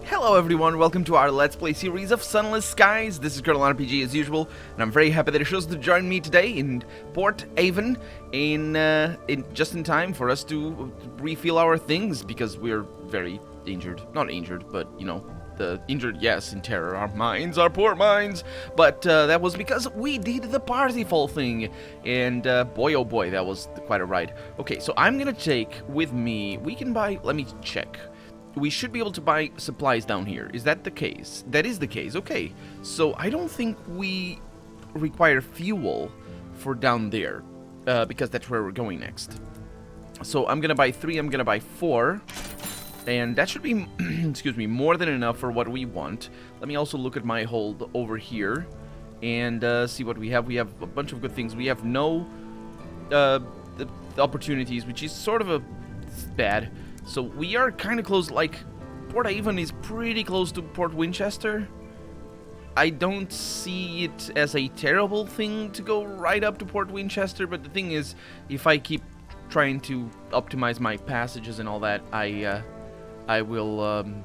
Hello everyone, welcome to our Let's Play series of Sunless Skies. This is Colonel RPG as usual, and I'm very happy that you're chosen to join me today in Port Avon just in time for us to refill our things, because we're very injured. Not injured, but, you know, the injured, yes, in terror. Our minds, our poor minds. But that was because we did the party fall thing, and boy oh boy, that was quite a ride. Okay, so I'm gonna take with me, we can buy, let me check. We should be able to buy supplies down here. Is that the case? That is the case. Okay. So I don't think we require fuel for down there, because that's where we're going next. So I'm gonna buy 3. I'm gonna buy 4, and that should be, excuse me, more than enough for what we want. Let me also look at my hold over here and see what we have. We have a bunch of good things. We have no the opportunities, which is sort of bad. So we are kind of close, like, Port Avon is pretty close to Port Winchester. I don't see it as a terrible thing to go right up to Port Winchester, but the thing is, if I keep trying to optimize my passages and all that, I will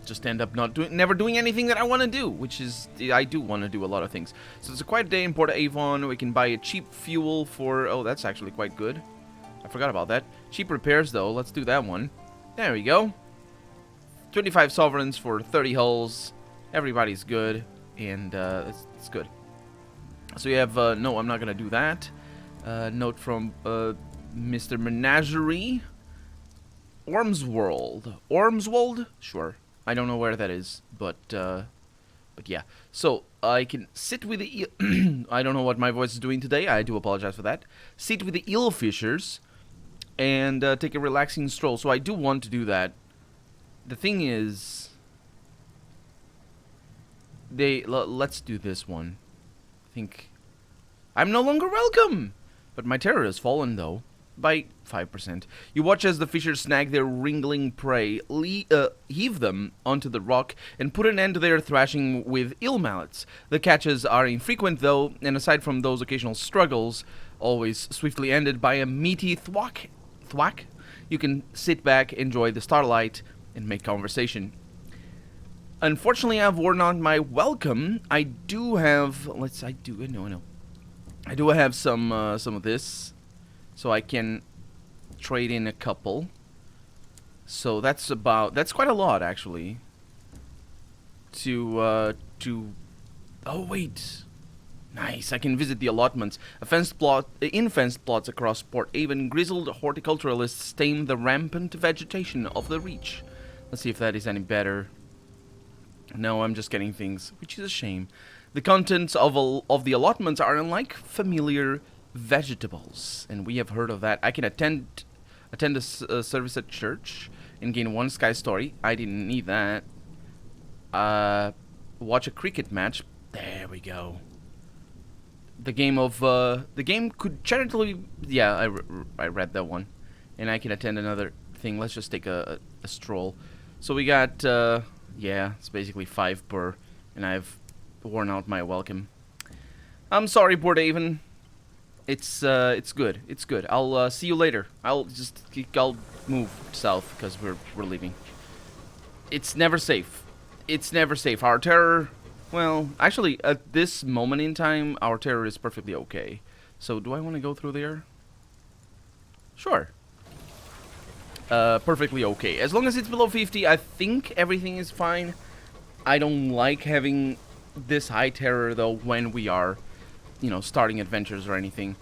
just end up never doing anything that I want to do, which is, I do want to do a lot of things. So it's a quiet day in Port Avon. We can buy a cheap fuel for, oh, that's actually quite good. I forgot about that. Cheap repairs, though. Let's do that one. There we go. 25 sovereigns for 30 hulls. Everybody's good. And it's good. So you have... no, I'm not going to do that. Note from Mr. Menagerie. Ormswold. Ormswold? Sure. I don't know where that is. But yeah. So I can sit with the... I don't know what my voice is doing today. I do apologize for that. Sit with the eelfishers. And take a relaxing stroll. So I do want to do that. The thing is, let's do this one. I think I'm no longer welcome, but my terror has fallen though by 5%. You watch as the fishers snag their wriggling prey, heave them onto the rock, and put an end to their thrashing with eel mallets. The catches are infrequent though, and aside from those occasional struggles, always swiftly ended by a meaty thwack. You can sit back, enjoy the starlight, and make conversation. Unfortunately, I've worn out my welcome. I do have... I do have some of this, so I can trade in a couple. So that's quite a lot, actually. Oh, wait... Nice, I can visit the allotments. In fenced plots across Port Avon, grizzled horticulturalists tame the rampant vegetation of the reach. Let's see if that is any better. No, I'm just getting things, which is a shame. The contents of the allotments are unlike familiar vegetables, and we have heard of that. I can attend a service at church and gain 1 sky story. I didn't need that. Watch a cricket match. There we go. The game could charitably... Yeah, I read that one. And I can attend another thing. Let's just take a stroll. So we got, yeah, it's basically 5 per. And I've worn out my welcome. I'm sorry, Port Avon. It's good. It's good. I'll see you later. I'll move south because we're leaving. It's never safe. It's never safe. Our terror... Well, actually, at this moment in time, our terror is perfectly okay. So, do I want to go through there? Sure. Perfectly okay. As long as it's below 50, I think everything is fine. I don't like having this high terror, though, when we are, you know, starting adventures or anything.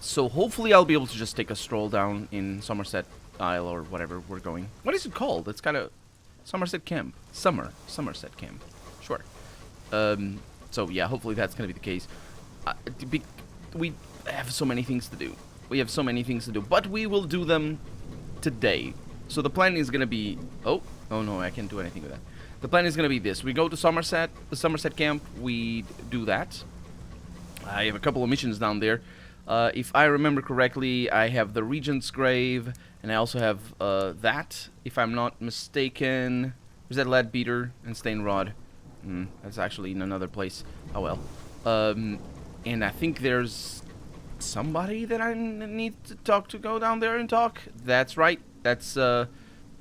So, hopefully, I'll be able to just take a stroll down in Summerset Isle or whatever we're going. What is it called? It's kind of... Summerset Camp. Summerset Camp. Sure. So yeah, hopefully that's gonna be the case. We have so many things to do. But we will do them today. So the plan is gonna be... Oh no, I can't do anything with that. The plan is gonna be this. We go to the Summerset Camp. We do that. I have a couple of missions down there. If I remember correctly, I have the Regent's Grave, and I also have that, if I'm not mistaken. There's that Lead Beater and Stain Rod. That's actually in another place. Oh well. And I think there's somebody that I need to talk to. Go down there and talk. That's right. That's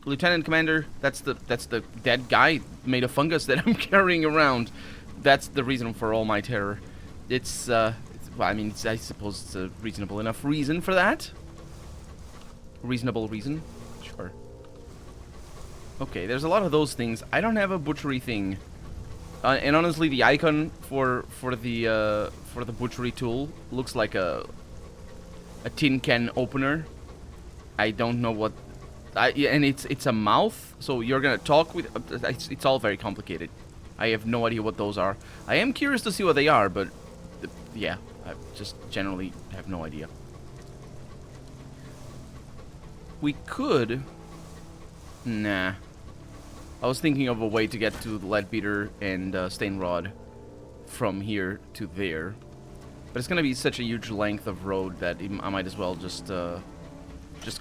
Lieutenant Commander, that's the dead guy made of fungus that I'm carrying around. That's the reason for all my terror. Well, I mean, I suppose it's a reasonable enough reason for that. Reasonable reason? Sure. Okay, there's a lot of those things. I don't have a butchery thing. And honestly, the icon for the butchery tool looks like a tin can opener. I don't know what... and it's a mouth, so you're gonna talk with... it's all very complicated. I have no idea what those are. I am curious to see what they are, but... yeah, I just generally have no idea. We could... Nah. I was thinking of a way to get to the Leadbeater and Stain Rod from here to there. But it's gonna be such a huge length of road that I might as well just go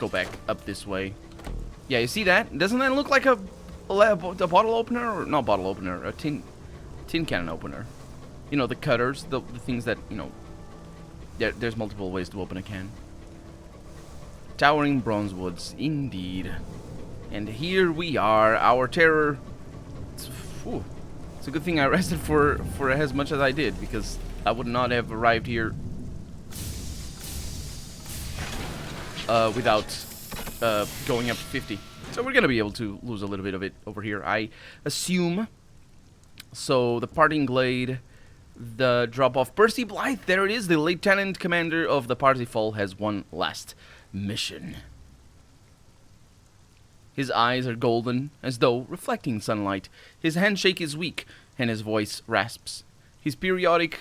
back up this way. Yeah, you see that? Doesn't that look like a bottle opener? Or not bottle opener, a tin can opener. You know, the cutters, the things that, you know... There's multiple ways to open a can. Towering bronze woods, indeed. And here we are, our terror... It's a good thing I rested for as much as I did, because I would not have arrived here without going up to 50. So we're going to be able to lose a little bit of it over here, I assume. So the Parting Glade, the drop-off. Percy Blythe, there it is. The Lieutenant Commander of the Parsifal has one last mission. His eyes are golden, as though reflecting sunlight. His handshake is weak, and his voice rasps. His periods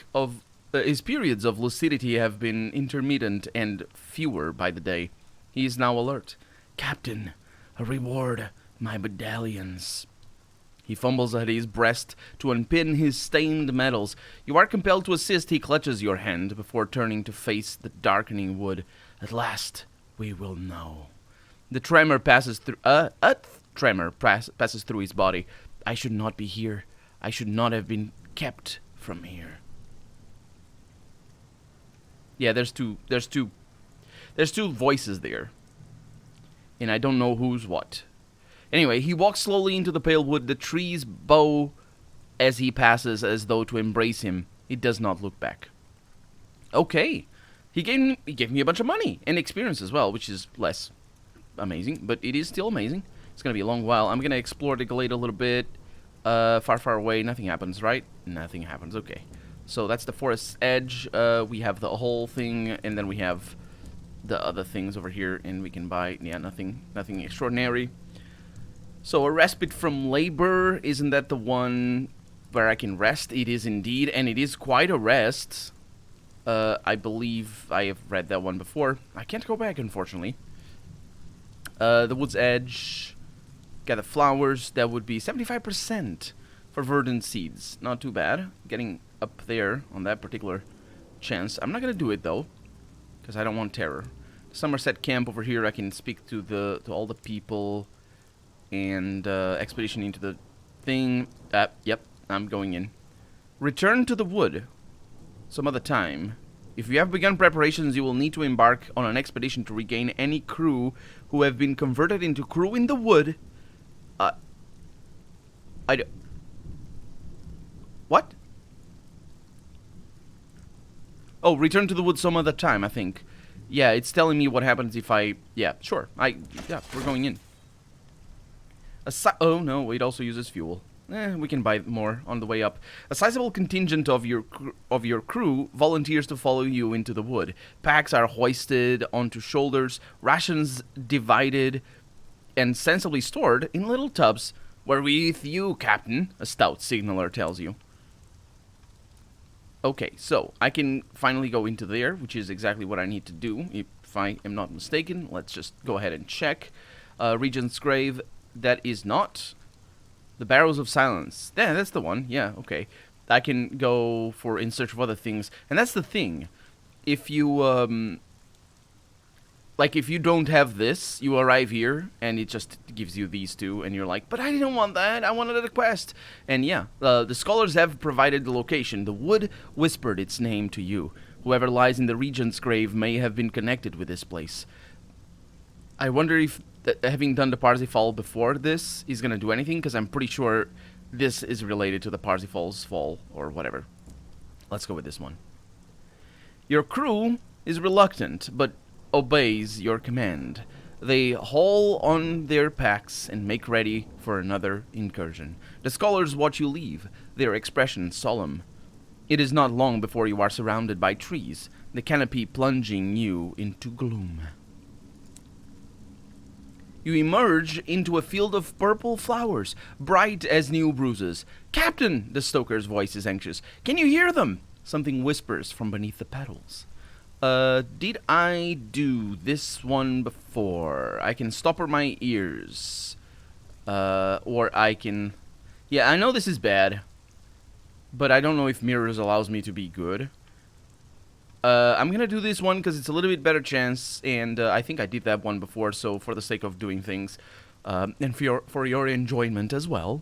of lucidity have been intermittent and fewer by the day. He is now alert. Captain, a reward, my medallions. He fumbles at his breast to unpin his stained medals. You are compelled to assist. He clutches your hand before turning to face the darkening wood. At last, we will know. The tremor passes through. Passes through his body. I should not be here. I should not have been kept from here. Yeah, there's two voices there, and I don't know who's what. Anyway, he walks slowly into the pale wood. The trees bow as he passes, as though to embrace him. He does not look back. Okay, he gave me a bunch of money and experience as well, which is less amazing, but it is still amazing. It's gonna be a long while. I'm gonna explore the glade a little bit. Far away. Nothing happens, right? Nothing happens. Okay. So that's the forest's edge. We have the whole thing, and then we have the other things over here, and we can buy. Yeah, nothing extraordinary. So a respite from labor, isn't that the one where I can rest? It is indeed, and it is quite a rest. I believe I have read that one before. I can't go back, unfortunately. The wood's edge. Gather flowers. That would be 75% for verdant seeds. Not too bad. Getting up there on that particular chance. I'm not gonna do it though, because I don't want terror. Summerset Camp over here. I can speak to all the people. And expedition into the thing. Yep, I'm going in. Return to the wood some other time. If you have begun preparations, you will need to embark on an expedition to regain any crew who have been converted into crew in the wood. What? Oh, return to the wood some other time, I think. Yeah, it's telling me what happens if I... Yeah, sure. Yeah, we're going in. Oh, no, it also uses fuel. We can buy more on the way up. A sizable contingent of your crew volunteers to follow you into the wood. Packs are hoisted onto shoulders, rations divided and sensibly stored in little tubs. We're with you, Captain, a stout signaler tells you. Okay, so I can finally go into there, which is exactly what I need to do, if I am not mistaken. Let's just go ahead and check. Regent's Grave, that is not. The Barrows of Silence. Yeah, that's the one. Yeah, okay. I can go in search of other things. And that's the thing. If you, like, if you don't have this, you arrive here, and it just gives you these two, and you're like, but I didn't want that, I wanted a quest. And yeah, the scholars have provided the location. The wood whispered its name to you. Whoever lies in the Regent's Grave may have been connected with this place. I wonder if having done the Parsifal before this is gonna do anything, because I'm pretty sure this is related to the Parsifal's fall or whatever. Let's go with this one. Your crew is reluctant, but obeys your command. They haul on their packs and make ready for another incursion. The scholars watch you leave, their expression solemn. It is not long before you are surrounded by trees, the canopy plunging you into gloom. You emerge into a field of purple flowers, bright as new bruises. "Captain!" the stoker's voice is anxious. "Can you hear them?" Something whispers from beneath the petals. Did I do this one before? I can stopper my ears. Or I can... Yeah, I know this is bad. But I don't know if mirrors allows me to be good. I'm gonna do this one because it's a little bit better chance, and I think I did that one before, so for the sake of doing things, and for your enjoyment as well,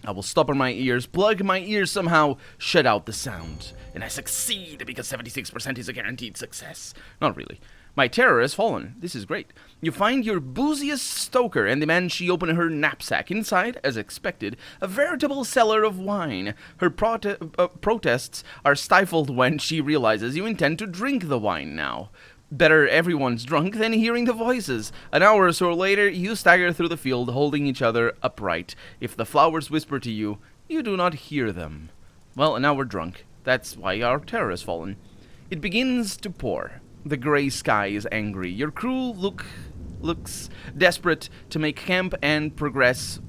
I will stopper my ears, plug my ears somehow, shut out the sound. And I succeed because 76% is a guaranteed success. Not really. My terror has fallen. This is great. You find your booziest stoker and demand she open her knapsack. Inside, as expected, a veritable cellar of wine. Her protests are stifled when she realizes you intend to drink the wine now. Better everyone's drunk than hearing the voices. An hour or so later, you stagger through the field, holding each other upright. If the flowers whisper to you, you do not hear them. Well, now we're drunk. That's why our terror has fallen. It begins to pour. The gray sky is angry. Your crew looks desperate to make camp, and progress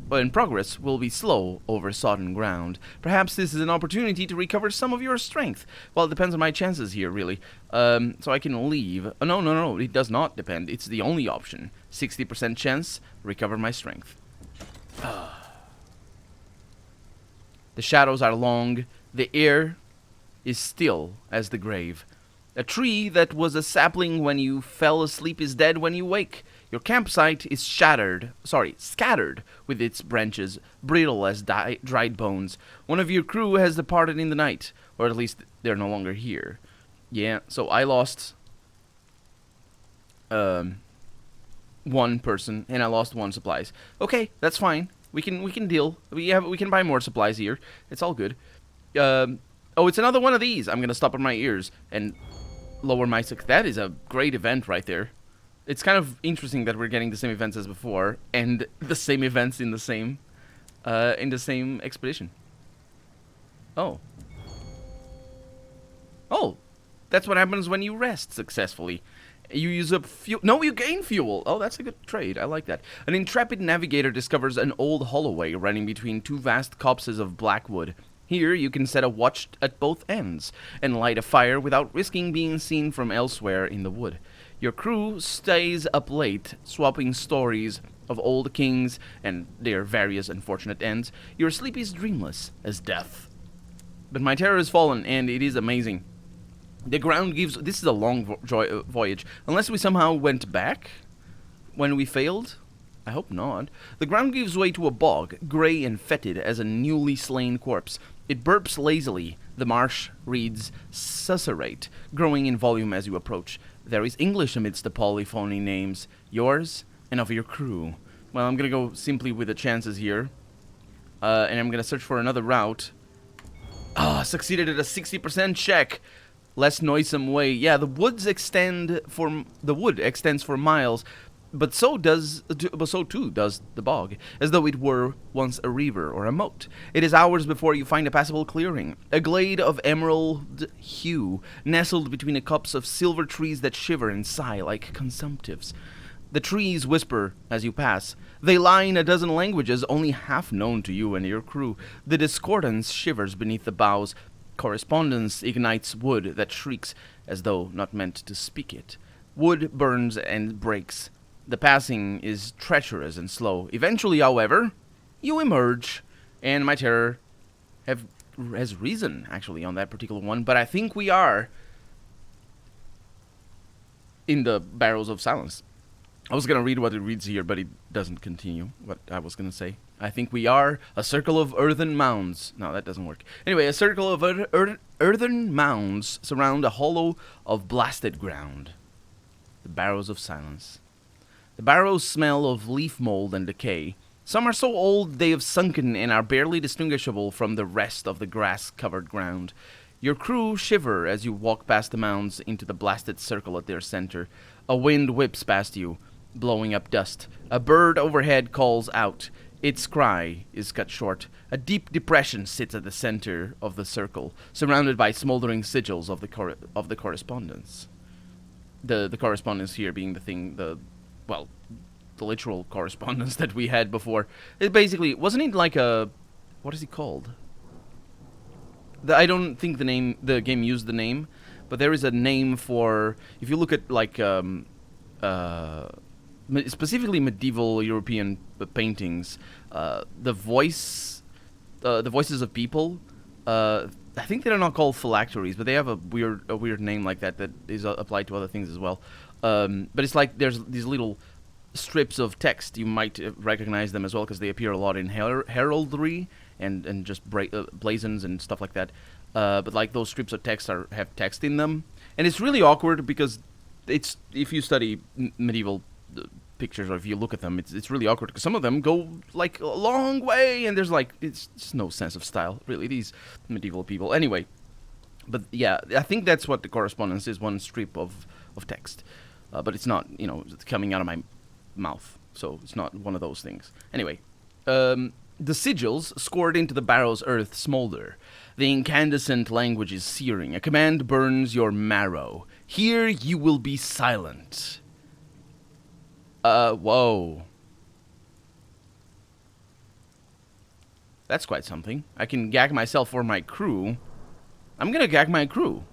will be slow over sodden ground. Perhaps this is an opportunity to recover some of your strength. Well, it depends on my chances here, really. So I can leave. No, it does not depend. It's the only option. 60% chance, recover my strength. The shadows are long. The air is still as the grave. A tree that was a sapling when you fell asleep is dead when you wake. Your campsite is scattered with its branches, brittle as dried bones. One of your crew has departed in the night, or at least they're no longer here. Yeah, so I lost one person, and I lost one supplies. Okay, that's fine. We can deal. We can buy more supplies here. It's all good. Oh, it's another one of these. I'm gonna stop on my ears and lower my success. That is a great event right there. It's kind of interesting that we're getting the same events as before, and the same events in the same expedition. Oh, that's what happens when you rest successfully. You use up fuel. No, you gain fuel. Oh, that's a good trade. I like that. An intrepid navigator discovers an old holloway running between two vast copses of blackwood. Here, you can set a watch at both ends and light a fire without risking being seen from elsewhere in the wood. Your crew stays up late, swapping stories of old kings and their various unfortunate ends. Your sleep is dreamless as death. But my terror has fallen, and it is amazing. The ground gives... This is a long voyage. Unless we somehow went back when we failed... I hope not. The ground gives way to a bog, grey and fetid as a newly slain corpse. It burps lazily. The marsh reads susurrate, growing in volume as you approach. There is English amidst the polyphony names, yours and of your crew. Well, I'm going to go simply with the chances here. And I'm going to search for another route. Succeeded at a 60% check. Less noisome way. Yeah, the wood extends for miles. But so too does the bog, as though it were once a river or a moat. It is hours before you find a passable clearing, a glade of emerald hue, nestled between a copse of silver trees that shiver and sigh like consumptives. The trees whisper as you pass. They lie in a dozen languages only half known to you and your crew. The discordance shivers beneath the boughs. Correspondence ignites wood that shrieks as though not meant to speak it. Wood burns and breaks. The passing is treacherous and slow. Eventually, however, you emerge, and my terror has risen, actually, on that particular one. But I think we are in the Barrows of Silence. I was going to read what it reads here, but it doesn't continue what I was going to say. I think we are a circle of earthen mounds. No, that doesn't work. Anyway, a circle of earthen mounds surround a hollow of blasted ground. The Barrows of Silence. The barrows smell of leaf mold and decay. Some are so old they have sunken and are barely distinguishable from the rest of the grass-covered ground. Your crew shiver as you walk past the mounds into the blasted circle at their center. A wind whips past you, blowing up dust. A bird overhead calls out. Its cry is cut short. A deep depression sits at the center of the circle, surrounded by smoldering sigils of the correspondence. The correspondence here being the literal correspondence that we had before. It basically wasn't it like a, what is it called? I don't think the game used the name, but there is a name for, if you look at like specifically medieval European paintings, the voices of people, I think they're not called phylacteries, but they have a weird name like that is applied to other things as well. But it's like there's these little strips of text. You might recognize them as well because they appear a lot in heraldry and just blazons and stuff like that. But like those strips of text have text in them, and it's really awkward because it's, if you study medieval pictures or if you look at them, it's really awkward because some of them go like a long way and there's like, it's just no sense of style really, these medieval people. Anyway, but yeah, I think that's what the correspondence is, one strip of text, but it's not, it's coming out of my mouth, so it's not one of those things. Anyway, the sigils scored into the barrow's earth smolder. The incandescent language is searing. A command burns your marrow. Here you will be silent. Whoa. That's quite something. I can gag myself or my crew. I'm gonna gag my crew.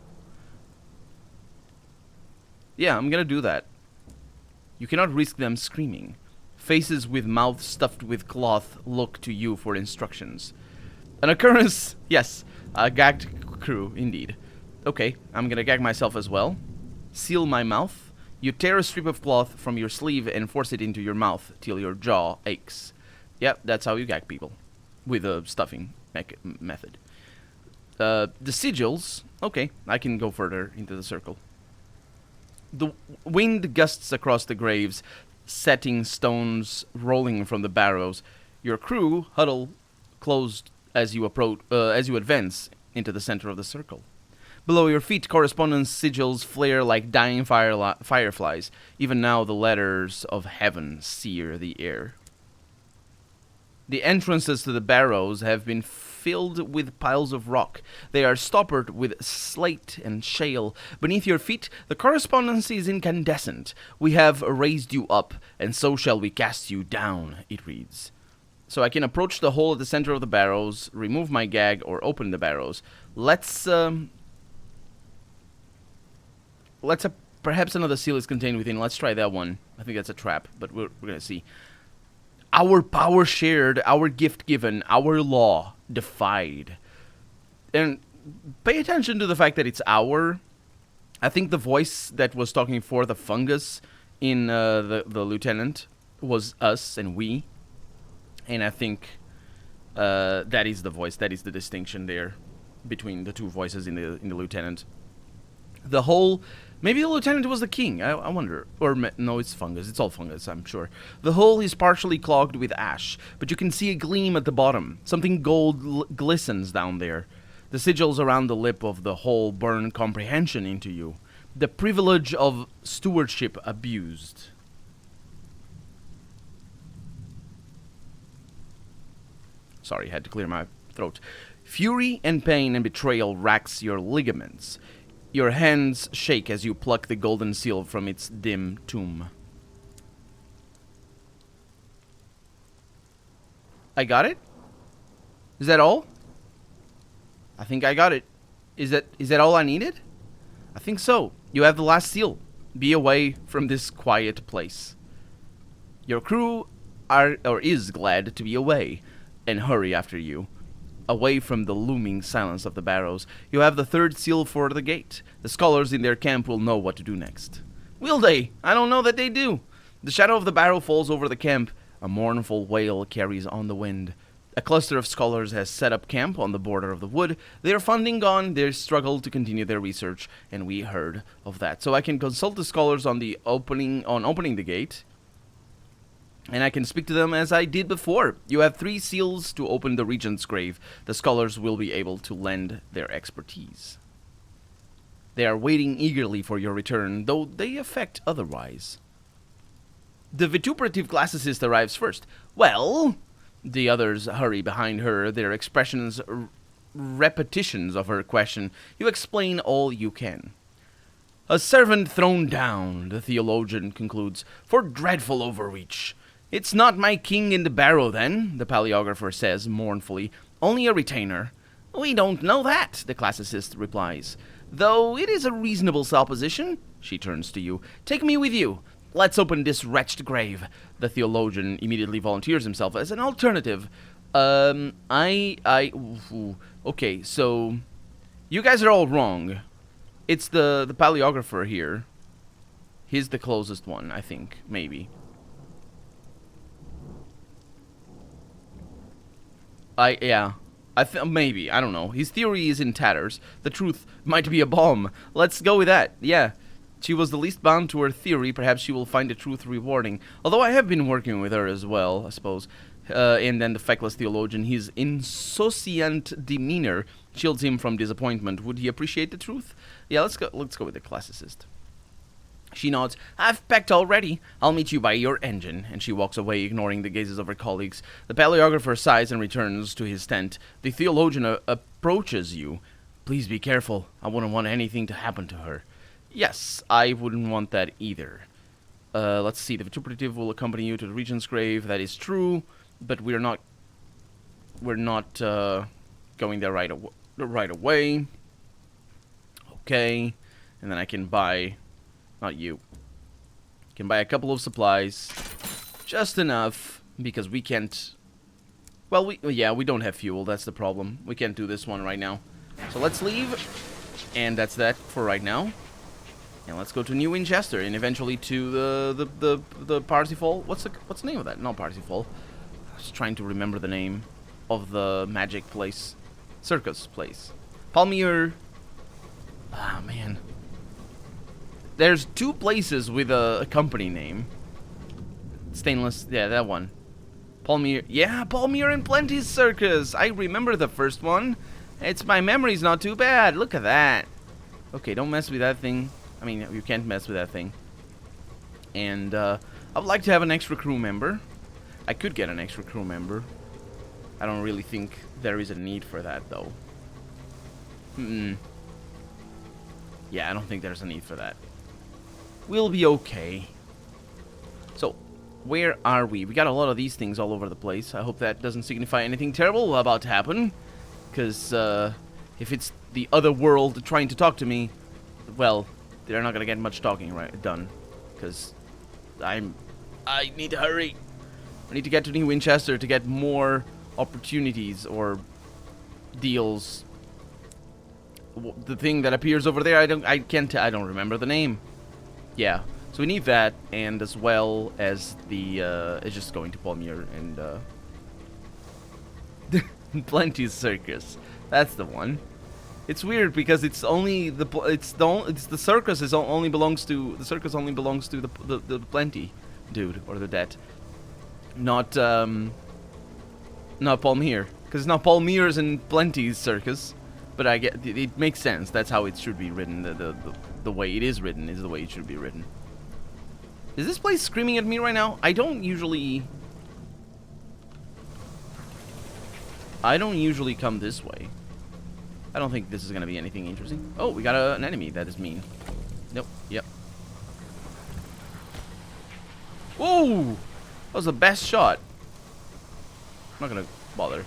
Yeah, I'm gonna do that. You cannot risk them screaming. Faces with mouths stuffed with cloth look to you for instructions. An occurrence, yes, a gagged crew, indeed. Okay, I'm gonna gag myself as well. Seal my mouth. You tear a strip of cloth from your sleeve and force it into your mouth till your jaw aches. Yep, that's how you gag people. With a stuffing method. The sigils, okay, I can go further into the circle. The wind gusts across the graves, setting stones rolling from the barrows. Your crew huddle closed as you advance into the center of the circle. Below your feet, correspondence sigils flare like dying fireflies. Even now, the letters of heaven sear the air. The entrances to the barrows have been filled with piles of rock. They are stoppered with slate and shale. Beneath your feet, the correspondence is incandescent. We have raised you up, and so shall we cast you down, it reads. So I can approach the hole at the center of the barrows, remove my gag, or open the barrows. Perhaps another seal is contained within. Let's try that one. I think that's a trap, but we're gonna see. Our power shared, our gift given, our law defied. And pay attention to the fact that it's our. I think the voice that was talking for the fungus in the lieutenant was us and we. And I think that is the voice, that is the distinction there between the two voices in the lieutenant. The whole, maybe the lieutenant was the king, I wonder. Or, no, it's fungus, it's all fungus, I'm sure. The hole is partially clogged with ash, but you can see a gleam at the bottom. Something gold glistens down there. The sigils around the lip of the hole burn comprehension into you. The privilege of stewardship abused. Sorry, I had to clear my throat. Fury and pain and betrayal racks your ligaments. Your hands shake as you pluck the golden seal from its dim tomb. I got it? Is that all? I think I got it. Is that all I needed? I think so. You have the last seal. Be away from this quiet place. Your crew is glad to be away, and hurry after you. Away from the looming silence of the barrows, you have the third seal for the gate. The scholars in their camp will know what to do next. Will they? I don't know that they do. The shadow of the barrow falls over the camp. A mournful wail carries on the wind. A cluster of scholars has set up camp on the border of the wood. Their funding gone, they struggle to continue their research, and we heard of that. So I can consult the scholars on opening the gate. And I can speak to them as I did before. You have 3 seals to open the Regent's grave. The scholars will be able to lend their expertise. They are waiting eagerly for your return, though they affect otherwise. The vituperative classicist arrives first. Well, the others hurry behind her, their expressions repetitions of her question. You explain all you can. A servant thrown down, the theologian concludes, for dreadful overreach. It's not my king in the barrow, then, the paleographer says mournfully. Only a retainer. We don't know that, the classicist replies. Though it is a reasonable supposition. She turns to you. Take me with you. Let's open this wretched grave. The theologian immediately volunteers himself as an alternative. Okay, so you guys are all wrong. It's the paleographer here. He's the closest one, I think, maybe. Maybe, I don't know. His theory is in tatters. The truth might be a bomb. Let's go with that. Yeah. She was the least bound to her theory. Perhaps she will find the truth rewarding. Although I have been working with her as well, I suppose. And then the feckless theologian, his insouciant demeanor shields him from disappointment. Would he appreciate the truth? Yeah, let's go with the classicist. She nods. I've packed already. I'll meet you by your engine. And she walks away, ignoring the gazes of her colleagues. The paleographer sighs and returns to his tent. The theologian approaches you. Please be careful. I wouldn't want anything to happen to her. Yes, I wouldn't want that either. Let's see. The vituperative will accompany you to the regent's grave. That is true, but we're not going there right away. Okay, and then I can buy. Not you. Can buy a couple of supplies. Just enough, because we can't... Well, we don't have fuel, that's the problem. We can't do this one right now. So let's leave, and that's that for right now. And let's go to New Winchester, and eventually to the Parsifal. What's the name of that? Not Parsifal. I was trying to remember the name of the magic place. Circus place. Palmyre... Ah, man. There's 2 places with a company name. Stainless, yeah, that one. Palmyre, yeah, Palmyre and Plenty's Circus. I remember the first one. My memory's not too bad. Look at that. Okay, don't mess with that thing. I mean, you can't mess with that thing. And I would like to have an extra crew member. I could get an extra crew member. I don't really think there is a need for that, though. Yeah, I don't think there's a need for that. We'll be okay. So, where are we? We got a lot of these things all over the place. I hope that doesn't signify anything terrible about to happen. Because, if it's the other world trying to talk to me, well, they're not gonna get much talking done. Because I need to hurry. I need to get to New Winchester to get more opportunities or deals. The thing that appears over there, I don't remember the name. Yeah, so we need that, and as well as the, it's just going to Palmyre and, Plenty's Circus. That's the one. It's weird because it's only the circus only belongs to the Plenty dude or the debt, not Palmyre, because it's not Palmyre's and Plenty's Circus. But I get it makes sense. That's how it should be written. The way it is written is the way it should be written. Is this place screaming at me right now? I don't usually come this way. I don't think this is gonna be anything interesting. Oh, we got an enemy that is mean. Nope. Yep. Whoa! That was the best shot. I'm not gonna bother.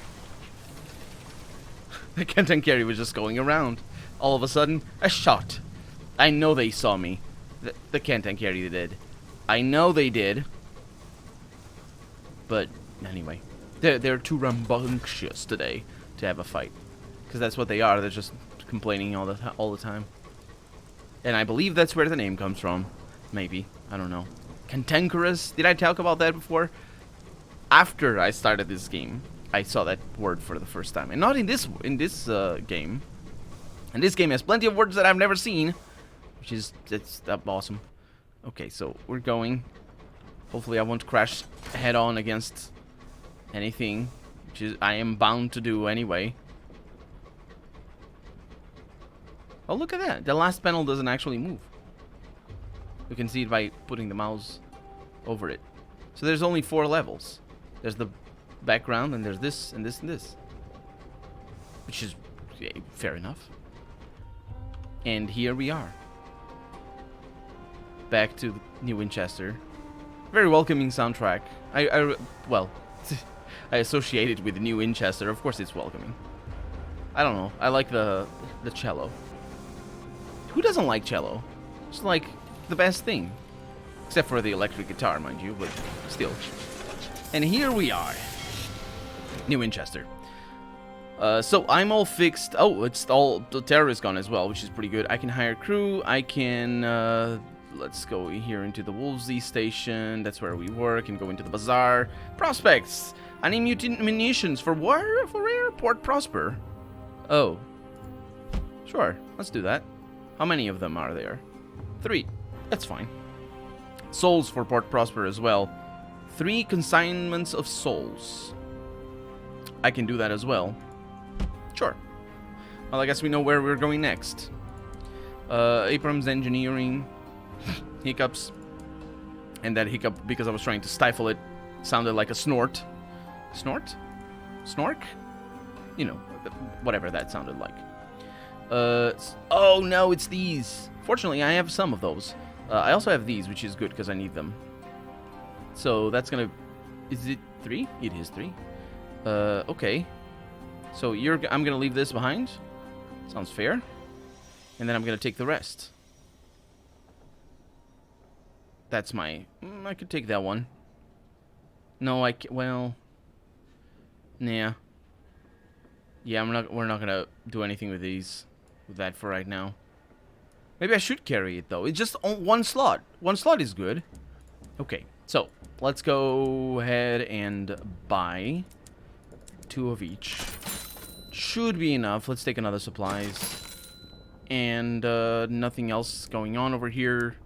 The Kenton Carry was just going around. All of a sudden, a shot. I know they saw me. The Kenton Carry did. I know they did. But anyway, they're too rambunctious today to have a fight, because that's what they are. They're just complaining all the time. And I believe that's where the name comes from. Maybe, I don't know. Cantankerous. Did I talk about that before? After I started this game, I saw that word for the first time, and not in this game. And this game has plenty of words that I've never seen, which is awesome. Okay, so we're going. Hopefully I won't crash head-on against anything, which is I am bound to do anyway. Oh, look at that. The last panel doesn't actually move. You can see it by putting the mouse over it. So there's only 4 levels. There's the background, and there's this, and this, and this. Which is fair enough. And here we are. Back to New Winchester. Very welcoming soundtrack. Well, I associate it with New Winchester. Of course it's welcoming. I don't know. I like the cello. Who doesn't like cello? It's like the best thing. Except for the electric guitar, mind you, but still. And here we are. New Winchester. So I'm all fixed. Oh, it's all... The terror is gone as well, which is pretty good. I can hire crew. I can... let's go here into the Wolvesy station. That's where we work. And go into the bazaar. Prospects. I need munitions for war? For Airport Prosper. Oh. Sure. Let's do that. How many of them are there? 3. That's fine. Souls for Port Prosper as well. 3 consignments of souls. I can do that as well. Sure. Well, I guess we know where we're going next. Abrams Engineering. Hiccups. And that hiccup, because I was trying to stifle it, sounded like a snort. Snort? Snork? You know, whatever that sounded like. Oh no, it's these. Fortunately, I have some of those. I also have these, which is good because I need them. So that's gonna... Is it 3? It is 3. Okay. So I'm gonna leave this behind. Sounds fair. And then I'm gonna take the rest. That's my... I could take that one. No, I can't... Well... Nah. Yeah, we're not gonna do anything with these. With that for right now. Maybe I should carry it, though. It's just on 1 slot. 1 slot is good. Okay, so let's go ahead and buy 2 of each. Should be enough. Let's take another supplies. And nothing else going on over here.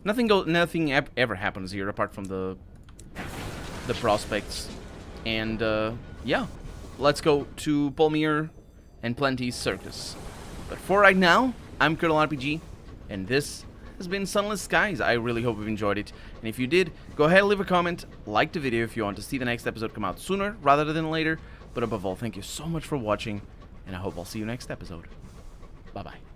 Nothing ever happens here apart from the prospects. And yeah, let's go to Palmyre and Plenty's Circus. But for right now, I'm Colonel RPG, and this has been Sunless Skies. I really hope you've enjoyed it. And if you did, go ahead and leave a comment, like the video if you want to see the next episode come out sooner rather than later. But above all, thank you so much for watching, and I hope I'll see you next episode. Bye-bye.